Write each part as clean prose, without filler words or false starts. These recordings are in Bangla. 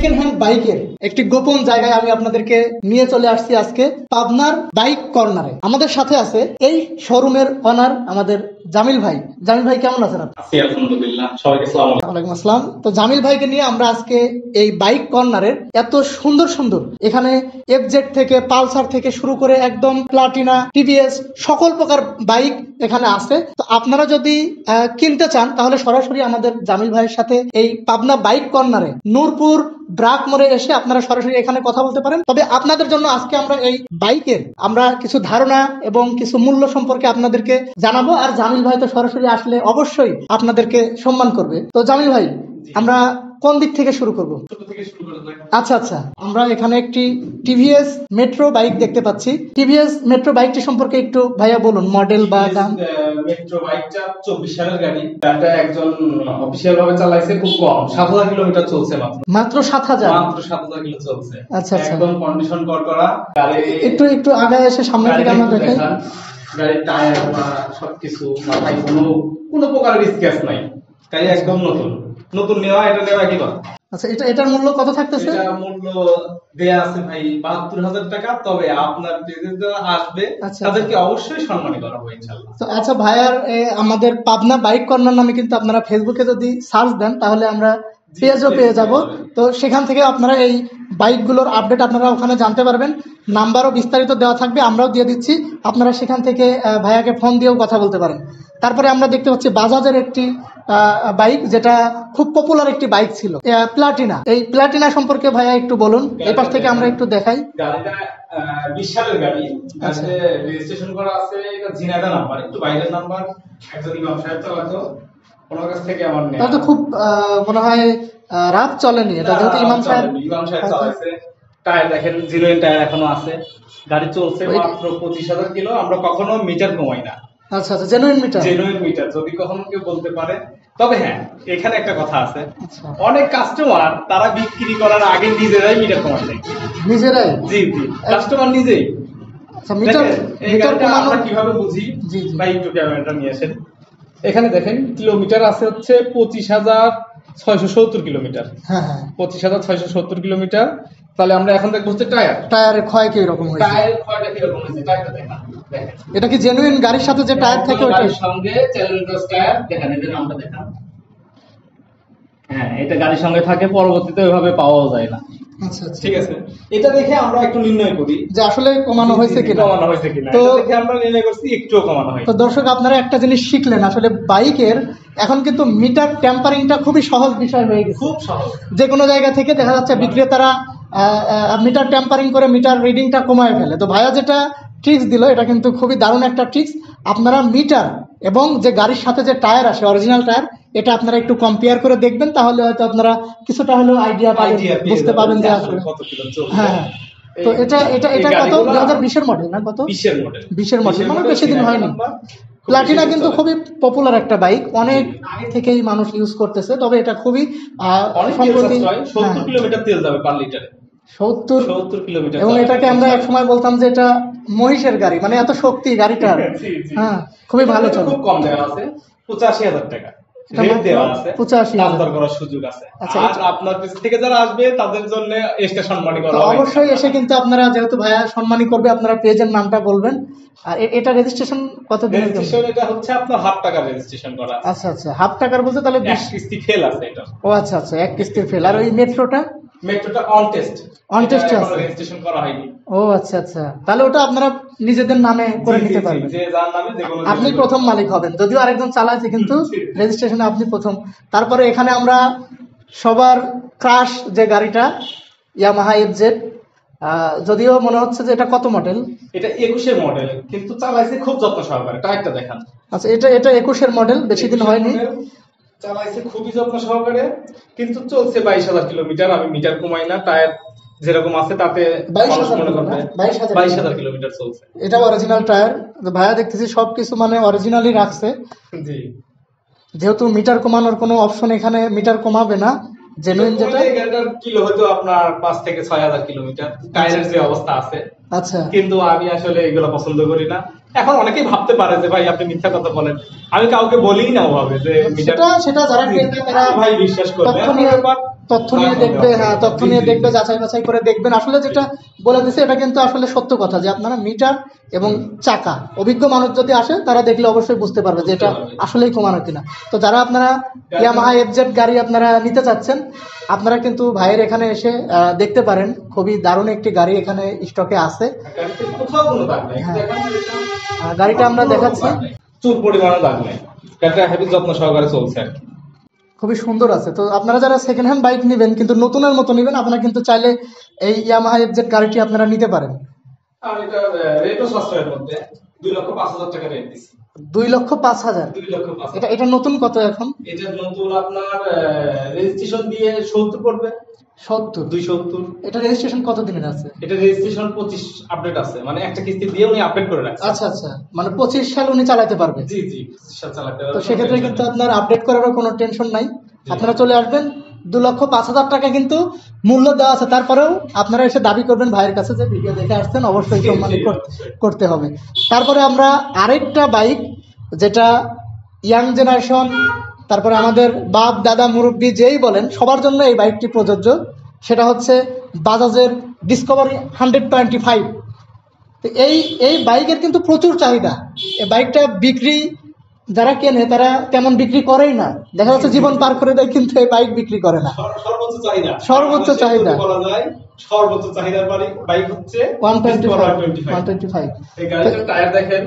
সেকেন্ড হ্যান্ড বাইকের একটি গোপন জায়গায় আমি আপনাদেরকে নিয়ে চলে আসছি আজকে, পাবনার বাইক কর্নারে। আমাদের সাথে আছে এই শোরুমের অনার আমাদের জামিল ভাই। জামিল ভাই কেমন আছেন আপনি? আলহামদুলিল্লাহ, সবাইকে আসসালামু আলাইকুম। ওয়ালাইকুম আসসালাম। তো জামিল ভাইকে নিয়ে আমরা আজকে এই বাইক কর্নারের এত সুন্দর সুন্দর এখানে এফজেড থেকে পালসার থেকে শুরু করে একদম প্লাটিনা, টিভিএস সকল প্রকার বাইক এখানে আছে। তো আপনারা যদি কিনতে চান তাহলে সরাসরি আমাদের জামিল ভাইয়ের সাথে এই পাবনা বাইক কর্নারে নূরপুর ব্রাক মোড়ে এসে আপনারা সরাসরি এখানে কথা বলতে পারেন। তবে আপনাদের জন্য আজকে আমরা এই বাইকের আমরা কিছু ধারণা এবং কিছু মূল্য সম্পর্কে আপনাদেরকে জানাবো। আর জামিল ভাই তো সরাসরি আসলে অবশ্যই আপনাদেরকে সম্মান করবে। তো জামিল ভাই, আমরা কোন দিক থেকে শুরু করব? আচ্ছা আচ্ছা, আমরা এখানে একটি টিভিএস মেট্রো বাইক দেখতে পাচ্ছি। টিভিএস মেট্রো বাইকটি সম্পর্কে একটু ভাইয়া বলুন, মডেল বা দাম। মেট্রো বাইকটা 24 সালের গাড়ি। এটা একজন অফিশিয়াল ভাবে চালাইছে, খুব কম 7000 কিলোমিটার চলছে, মাত্র 7000 কিলো চলছে। আচ্ছা আচ্ছা, একদম কন্ডিশন করা। একটু আগায় এসে সামনে থেকে আমরা দেখাই। গাড়ির টায়ার বা সবকিছু মাথায় কোনো প্রকার স্ক্র্যাচ নাই। গাড়ি একদম নতুন নেওয়া, এটা নেওয়া কি কথা। আচ্ছা, এটার মূল্য কত থাকতেছে? এটা মূল্য দেয়া আছে ভাই ৭২,০০০ টাকা। তবে আপনার পেজে যারা আসবে তাদেরকে অবশ্যই সম্মানী করা হবে ইনশাআল্লাহ। তো আচ্ছা ভাইয়ার আমাদের পাবনা বাইক কর্নার নামে কিন্তু আপনারা ফেসবুকে যদি সার্চ দেন তাহলে আমরা পেজও পেয়ে যাব। তো সেখান থেকে আপনারা এই বাইকগুলোর আপডেট আপনারা ওখানে জানতে পারবেন। নাম্বারও বিস্তারিত দেওয়া থাকবে, আমরাও দিয়ে দিচ্ছি। আপনারা সেখান থেকে ভাইয়াকে ফোন দিয়েও কথা বলতে পারেন। তারপরে আমরা দেখতে পাচ্ছি বাজাজের একটি বাইক, যেটা খুব পপুলার একটি বাইক ছিল, প্লাটিনা। এই প্লাটিনা সম্পর্কে ভাইয়া একটু বলুন, এই পাশ থেকে আমরা একটু দেখাই। গাড়িটা 20 সালের গাড়ি, গাড়িতে রেজিস্ট্রেশন করা আছে, এটা ঝিনাইদহ নাম্বার, একটু বাইরের নাম্বার। একজন ইমাম সাহেব চালাতো, ওনার কাছ থেকে আমার নেওয়া। তাহলে তো খুব মনে হয় রাত চলেনি এটা, যেহেতু ইমাম সাহেব চালাইছে। টায়ার দেখেন, জিরোইন টায়ার এখনো আছে। গাড়ি চলছে মাত্র 25,000 কিলো। আমরা কখনো মিটার কমাই না। আচ্ছা আচ্ছা, জেনুইন মিটার যদি কখনো কেউ বলতে পারে। তবে হ্যাঁ, এখানে একটা কথা আছে, অনেক কাস্টমার তারা বিক্রি করার আগে নিজেরাই মিটার কমাই দেয়। নিজেরাই? জি, কাস্টমার নিজেই। আচ্ছা, মিটার কমানো কিভাবে বুঝি ভাই, একটু ক্যামেরাটা নিয়ে আসেন। এখানে দেখেন কিলোমিটার আছে হচ্ছে 25,670 কিলোমিটার। হ্যাঁ হ্যাঁ, 25,670 কিলোমিটার। তাহলে আমরা এখন দেখবো হচ্ছে টায়ারের ক্ষয় কি রকম হয়েছে। টায়ারের ক্ষয়টা কি রকম হয়েছে, টায়ারটা দেখেন। এটা কি জেনুইন গাড়ির সাথে যে টায়ার থাকে ওটার সঙ্গে চ্যালেঞ্জার টায়ার দেখেন, এদের নামটা দেখান। হ্যাঁ, এটা গাড়ির সঙ্গে থাকে, পরবর্তীতে ওইভাবে পাওয়াও যায় না। আচ্ছা আচ্ছা, ঠিক আছে। এটা দেখে আমরা একটু নির্ণয় করি যে আসলে কমানো হয়েছে কিনা। তো দেখে আমরা নির্ণয় করছি একটুও কমানো হয়নি। তো দর্শক, আপনারা একটা জিনিস শিখলেন, আসলে বাইকের এখন কিন্তু মিটার ট্যাম্পারিংটা খুবই সহজ বিষয় হয়ে গেছে। খুব সহজ। যে কোনো জায়গা থেকে দেখা যাচ্ছে বিক্রেতারা মিটার ট্যাম্পারিং করে মিটার রিডিংটা কমায় ফেলে। তো ভাইয়া যেটা ট্রিক্স দিল, এটা কিন্তু খুবই দারুণ একটা ট্রিক্স। আপনারা মিটার এবং যে গাড়ির সাথে যে টায়ার আসে, অরিজিনাল টায়ার, এটা আপনারা একটু কম্পেয়ার করে দেখবেন, তাহলে হয়তো আপনারা কিছুটা হলেও আইডিয়া পাবেন, বুঝতে পারবেন যে আসলে হ্যাঁ। তো এটা কত 2020-এর মডেল না? কত? 20-এর মডেল, মানে বেশি দিন হয়নি। প্লাটিনা কিন্তু খুবই পপুলার একটা বাইক, অনেক আগে থেকেই মানুষ ইউজ করতেছে। তবে এটা খুবই সম্প্রতি 70 কিলোমিটার তেল যাবে পার লিটারে। 70 কিলোমিটার। এবং এটাকে আমরা এক সময় বলতাম যে এটা মহিষের গাড়ি, মানে এত শক্তি গাড়িটার। হ্যাঁ, খুবই ভালো চলে। খুব কম দেওয়া আছে, 85,000 টাকা রেট দেওয়া আছে, 85,000 করার সুযোগ আছে। আচ্ছা, আর আপনার কাছ থেকে যারা আসবে তাদের জন্য এক্সট্রা সম্মানী করা হবে। অবশ্যই এসে কিন্তু আপনারা, যেহেতু ভাইয়া সম্মানী করবে, আপনারা পেজের নামটা বলবেন। আর এটা রেজিস্ট্রেশন কত দিনের? রেজিস্ট্রেশন এটা হচ্ছে আপনার হাফ টাকা রেজিস্ট্রেশন করা। আচ্ছা আচ্ছা, হাফ টাকার বলতে তাহলে 1 কিস্তি ফেল আছে এটা। ও আচ্ছা আচ্ছা, 1 কিস্তির ফেল। আর ওই মেট্রোটা অন টেস্ট আছে, রেজিস্ট্রেশন করা হয়নি। ও আচ্ছা আচ্ছা, তাহলে ওটা আপনারা নিজেদের নামে করে নিতে পারবেন। যে যার নামে যে কোনো, আপনি প্রথম মালিক হবেন, যদিও আরেকজন চালাচ্ছে, কিন্তু রেজিস্ট্রেশনে আপনি প্রথম। তারপরে এখানে আমরা সবার ক্রাশ যে গাড়িটা, ইয়ামাহা এফজেড, যদিও মনে হচ্ছে যে এটা কত মডেল? এটা 21-এর মডেল, কিন্তু চালাইছে খুব যত্ন সহকারে। টায়ারটা দেখান। আচ্ছা, এটা 21-এর মডেল, বেশি দিন হয়নি। চালাইছে খুবই যত্ন সহকারে, কিন্তু চলছে 22,000 কিলোমিটার। আমি মিটার কমাই না, টায়ার যেরকম আছে তাতে 22,000 কিলোমিটার চলছে। এটা অরিজিনাল টায়ার। ভাইয়া দেখতেছি সবকিছু মানে অরিজিনালি রাখছে। জি, যেহেতু মিটার কমানোর কোনো অপশন এখানে, মিটার কমাবে না। জেনুইন যেটা এটার কিলো হয়তো আপনার 5 থেকে 6,000 কিলোমিটার টায়ারের যে অবস্থা আছে। আচ্ছা, কিন্তু আমি আসলে এগুলো পছন্দ করি না। এখন অনেকেই ভাবতে পারে যে ভাই আপনি মিথ্যা কথা বলেন। আমি কাউকে বলিই না ওভাবে যে সেটা যারা ভাই বিশ্বাস করবে। তথ্য নিয়ে দেখবে, হ্যাঁ তথ্য নিয়ে দেখবে, যাচাই বাছাই করে দেখবেন। আসলে যেটা বলে দিছে এটা কিন্তু আসলে সত্য কথা, যে আপনারা মিটার এবং চাকা, অভিজ্ঞ মানুষ যদি আসে তারা দেখলে অবশ্যই বুঝতে পারবে যে এটা আসলেই কমানো কিনা। তো যারা আপনারা ইয়ামাহা এফজেড গাড়ি আপনারা নিতে চাচ্ছেন, আপনারা কিন্তু ভাইয়ের এখানে এসে দেখতে পারেন। খুবই দারুণ একটি গাড়ি এখানে স্টকে আছে। কোথাও কোনো দাগ নেই, গাড়িটা আমরা দেখাচ্ছি, চুল পরিমাণে দাগ নেই, গাড়িটা হেভি যত্ন সহকারে চলছে আর কি। খুবই সুন্দর আছে। তো আপনারা যারা সেকেন্ড হ্যান্ড বাইক নেবেন কিন্তু নতুনের মতো নেবেন, আপনারা কিন্তু চাইলে এই ইয়ামাহা এফজেড গাড়িটি আপনারা নিতে পারেন। আর এটা রেটও সস্তার মধ্যে 2,05,000 টাকা রেট দিছি। 2,05,000? 2,05,000। এটা নতুন কত এখন? এটা নতুন আপনার রেজিস্ট্রেশন দিয়ে 70 পড়বে। 70? 270। এটা রেজিস্ট্রেশন কত দিনের আছে? এটা রেজিস্ট্রেশন 25 আপডেট আছে, মানে একটা কিস্তি দিয়ে উনি আপডেট করে রাখছে। আচ্ছা আচ্ছা, মানে 25 সাল উনি চালাতে পারবে। জি জি, 25 সাল চালাতে পারবে। তো সেক্ষেত্রে কিন্তু আপনার আপডেট করারও কোনো টেনশন নাই। আপনারা চলে আসবেন, 2,05,000 টাকা কিন্তু মূল্য দেওয়া আছে। তারপরেও আপনারা এসে দাবি করবেন ভাইয়ের কাছে যে ভিডিও দেখে আসছেন, অবশ্যই সম্মানিত করতে হবে। তারপরে আমরা আরেকটা বাইক, যেটা ইয়াং জেনারেশন, তারপরে আমাদের বাপ দাদা মুরব্বী যেই বলেন সবার জন্য এই বাইকটি প্রযোজ্য, সেটা হচ্ছে বাজাজের ডিসকভারি 125। তো এই বাইকের কিন্তু প্রচুর চাহিদা। এই বাইকটা বিক্রি যারা কেনে তারা তেমন বিক্রি করেই না, দেখা যাচ্ছে জীবন পার করে দেয়, কিন্তু এই বাইক বিক্রি করে না। সর্বোচ্চ চাহিদা সর্বোচ্চ চাহিদার বাইক হচ্ছে 125। এই গাড়িটার টায়ার দেখেন,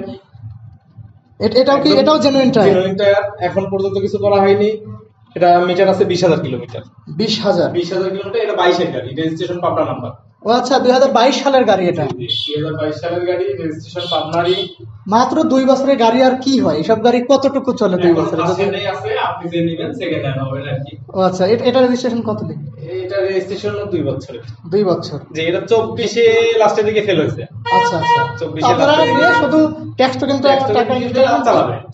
এটাও জেনুইন টায়ার। এখন পর্যন্ত কিছু করা হয়নি। এটা মিটার আছে 20,000 কিলোমিটার। 20,000 কিলোমিটার। এটা 22 এর গাড়ি, রেজিস্ট্রেশন পাবনা নাম্বার। ও আচ্ছা, 2022 সালের গাড়ি এটা। 2022 সালের গাড়ি, রেজিস্ট্রেশন পাবনারই। মাত্র 2 বছরের গাড়ি, আর কি হয় এসব গাড়ি কতটুকু চলে 2 বছরে? যদি আছে আপনি যে নেবেন সেকেন্ড হ্যান্ড হবে আর কি। ও আচ্ছা, এটা রেজিস্ট্রেশন কত দিন? এটা রেজিস্ট্রেশন 2 বছরের। 2 বছর? যে এটা 24 এ লাস্টের দিকে ফেল হয়েছে। আচ্ছা আচ্ছা, 24 আপনারা নিয়ে শুধু ট্যাক্স টো কিন্তু টাকা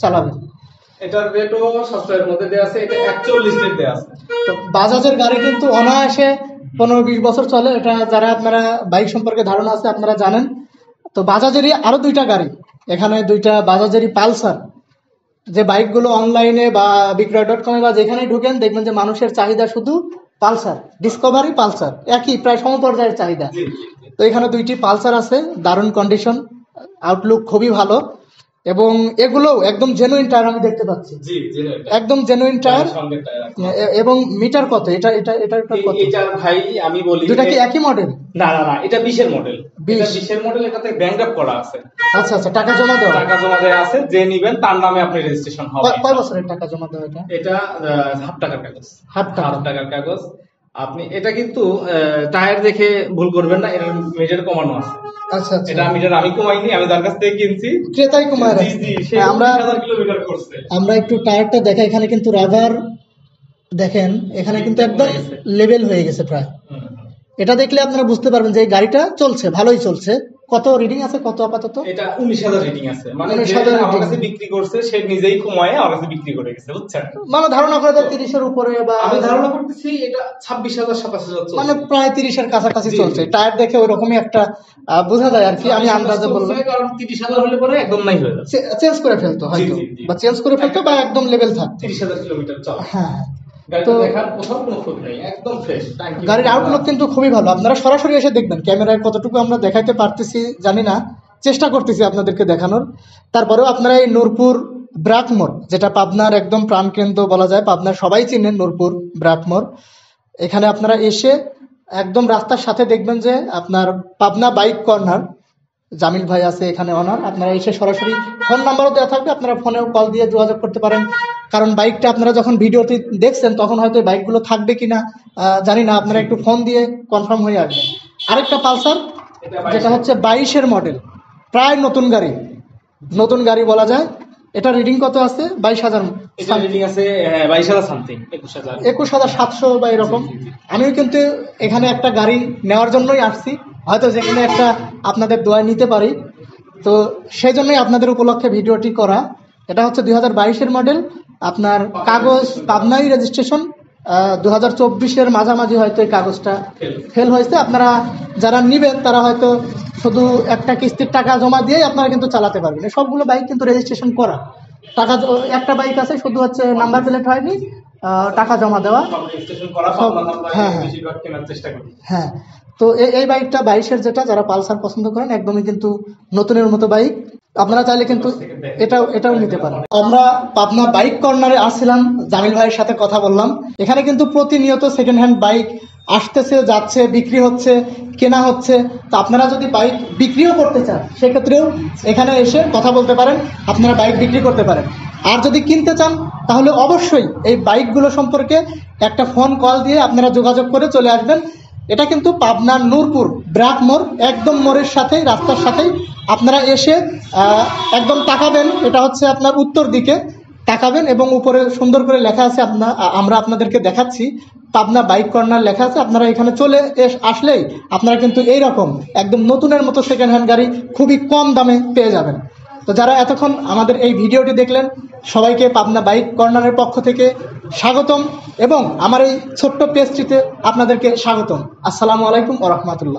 চালাবেন। এটার রেটও সস্তার মধ্যে দেয়া আছে, এটা 41 রেট দেয়া আছে। তো বাজাজের গাড়ি কিন্তু অনায়াসে 15-20 বছর চলে। এটা যারা আপনারা বাইক সম্পর্কে ধারণা আছে আপনারা জানেন। তো বাজাজেরই আরো 2টা গাড়ি, এখানে 2টা বাজাজেরই পালসার, যে বাইকগুলো অনলাইনে বা বিক্রয়.com বা যেখানেই ঢুকেন দেখবেন যে মানুষের চাহিদা শুধু পালসার, ডিসকভারি পালসার, একই প্রায় সমপর্যায়ের চাহিদা। তো এখানে 2টি পালসার আছে, দারুণ কন্ডিশন, আউটলুক খুবই ভালো, এবং এগুলো একদম জেনুইন টায়ার আমি দেখতে পাচ্ছি। জি, একদম জেনুইন টায়ার। এবং মিটার কত? এটা কত? এটা ভাই আমি বলি, দুটো কি একই মডেল? না না না, এটা 20 এর মডেল। এটা 20 এর মডেল, এটাতে ব্যাংকআপ করা আছে। আচ্ছা আচ্ছা, টাকা জমা দেওয়া আছে, যে নিবেন তার নামে আপনি রেজিস্ট্রেশন হবে। কয় বছরের টাকা জমা দেওয়া? এটা হাফ টাকার কাগজ। হাফ টাকার কাগজ। আপনি এটা কিন্তু টায়ার দেখে ভুল করবেন না, এর মিটার কমানো আছে। আচ্ছা আচ্ছা, এটা মিটার আমি কমাইনি, আমি যার কাছ থেকে কিনছি ক্রেতাই কমায় রাখছে। জি জি, 20,000 কিলোমিটার করছে। আমরা একটু টায়ারটা দেখাই, এখানে কিন্তু রাবার দেখেন, এখানে কিন্তু একদম লেভেল হয়ে গেছে প্রায়। এটা দেখলে আপনারা বুঝতে পারবেন যে এই গাড়িটা চলছে, ভালোই চলছে। কত রিডিং আছে, কত আপাতত? এটা 19,000 রিডিং আছে, মানে 19,000 আমার কাছে বিক্রি করছে, সে নিজেই কমায় আমার কাছে বিক্রি করে গেছে, বুঝছেন? মানে ধারণা করে তো 30 এর উপরে, বা আমি ধারণা করতেছি এটা 26,000 27,000 চলছে, মানে প্রায় 30 এর কাছাকাছি চলছে। টায়ার দেখে ওইরকমই একটা বোঝা যায় আর কি, আমি আন্দাজে বললাম। কারণ 30,000 হলে পরে একদম নাই হয়ে যাচ্ছে, চেঞ্জ করে ফেলতো হয়তো, বা চেঞ্জ করে ফেলতো, বা একদম লেভেল থাকতো। 30,000 কিলোমিটার চলে। হ্যাঁ, গাড়িটা দেখার কোথাও কোনো খুঁত নেই, একদম ফ্রেশ। গাড়ির আউটলুক কিন্তু খুবই ভালো, আপনারা সরাসরি এসে দেখবেন। ক্যামেরায় কতটুকু আমরা দেখাইতে পারতেছি জানি না, চেষ্টা করতেছি আপনাদেরকে দেখানোর। তারপরেও আপনারা এই নূরপুর ব্রাকমোর, যেটা পাবনার একদম প্রাণকেন্দ্র বলা যায়, পাবনার সবাই চিনেন নূরপুর ব্রাকমোর, এখানে আপনারা এসে একদম রাস্তার সাথে দেখবেন যে আপনার পাবনা বাইক কর্নার, জামিল ভাই আছে এখানে অনার। আপনারা এসে সরাসরি, ফোন নাম্বারও দেওয়া থাকবে, আপনারা ফোনেও কল দিয়ে যোগাযোগ করতে পারেন। কারণ বাইকটা আপনারা যখন ভিডিওটি দেখছেন তখন হয়তো বাইকগুলো থাকবে কিনা জানি না, আপনারা একটু ফোন দিয়ে কনফার্ম হয়ে আসবেন। আরেকটা পালসার, যেটা হচ্ছে 22-এর মডেল, প্রায় নতুন গাড়ি বলা যায়। এটা রিডিং কত আছে? 22,000 রিডিং আছে, 22,000 সামথিং, 21,700 বা এরকম। আমিও কিন্তু এখানে একটা গাড়ি নেওয়ার জন্যই আসছি, হয়তো যেখানে একটা আপনাদের দোয়া নিতে পারি, তো সেই জন্যই আপনাদের উপলক্ষে ভিডিওটি করা। এটা হচ্ছে 2022-এর মডেল, আপনার কাগজ পাবনাই রেজিস্ট্রেশন, 2024-এর মাঝামাঝি হয়তো এই কাগজটা ফেল হয়েছে। আপনারা যারা নিবেন তারা হয়তো শুধু একটা কিস্তির টাকা জমা দিয়ে আপনারা কিন্তু চালাতে পারবেন। সবগুলো বাইক কিন্তু রেজিস্ট্রেশন করা, টাকা একটা বাইক আছে শুধু হচ্ছে নাম্বার প্লেট হয়নি, টাকা জমা দেওয়া। সব রেজিস্ট্রেশন করা, সব, পাবনা নাম্বার হ্যাঁ। বেশিরভাগ কেনার চেষ্টা করি। হ্যাঁ, তো এই বাইকটা 22-এর যেটা, যারা পালসার পছন্দ করেন একদমই কিন্তু নতুনের মতো বাইক, আপনারা চাইলে কিন্তু এটাও নিতে পারেন। আমরা পাবনা বাইক কর্নারে আসছিলাম, জামিল ভাইয়ের সাথে কথা বললাম। এখানে কিন্তু প্রতিনিয়ত সেকেন্ড হ্যান্ড বাইক আসতেছে, যাচ্ছে, বিক্রি হচ্ছে, কেনা হচ্ছে। তো আপনারা যদি বাইক বিক্রিও করতে চান সেক্ষেত্রেও এখানে এসে কথা বলতে পারেন, আপনারা বাইক বিক্রি করতে পারেন। আর যদি কিনতে চান তাহলে অবশ্যই এই বাইকগুলো সম্পর্কে একটা ফোন কল দিয়ে আপনারা যোগাযোগ করে চলে আসবেন। এটা কিন্তু পাবনার নূরপুর ব্র্যাক মোড়, একদম মোড়ের সাথেই, রাস্তার সাথেই। আপনারা এসে একদম তাকাবেন, এটা হচ্ছে আপনার উত্তর দিকে তাকাবেন এবং উপরে সুন্দর করে লেখা আছে, আমরা আপনাদেরকে দেখাচ্ছি, পাবনা বাইক কর্নার লেখা আছে। আপনারা এখানে চলে আসলেই আপনারা কিন্তু এইরকম একদম নতুনের মতো সেকেন্ড হ্যান্ড গাড়ি খুবই কম দামে পেয়ে যাবেন। তো যারা এতক্ষণ আমাদের এই ভিডিওটি দেখলেন, সবাইকে পাবনা বাইক কর্নারের পক্ষ থেকে স্বাগতম এবং আমার এই ছোট্ট পেজটিতে আপনাদেরকে স্বাগতম। আসসালামু আলাইকুম ওয়া রাহমাতুল্লাহ।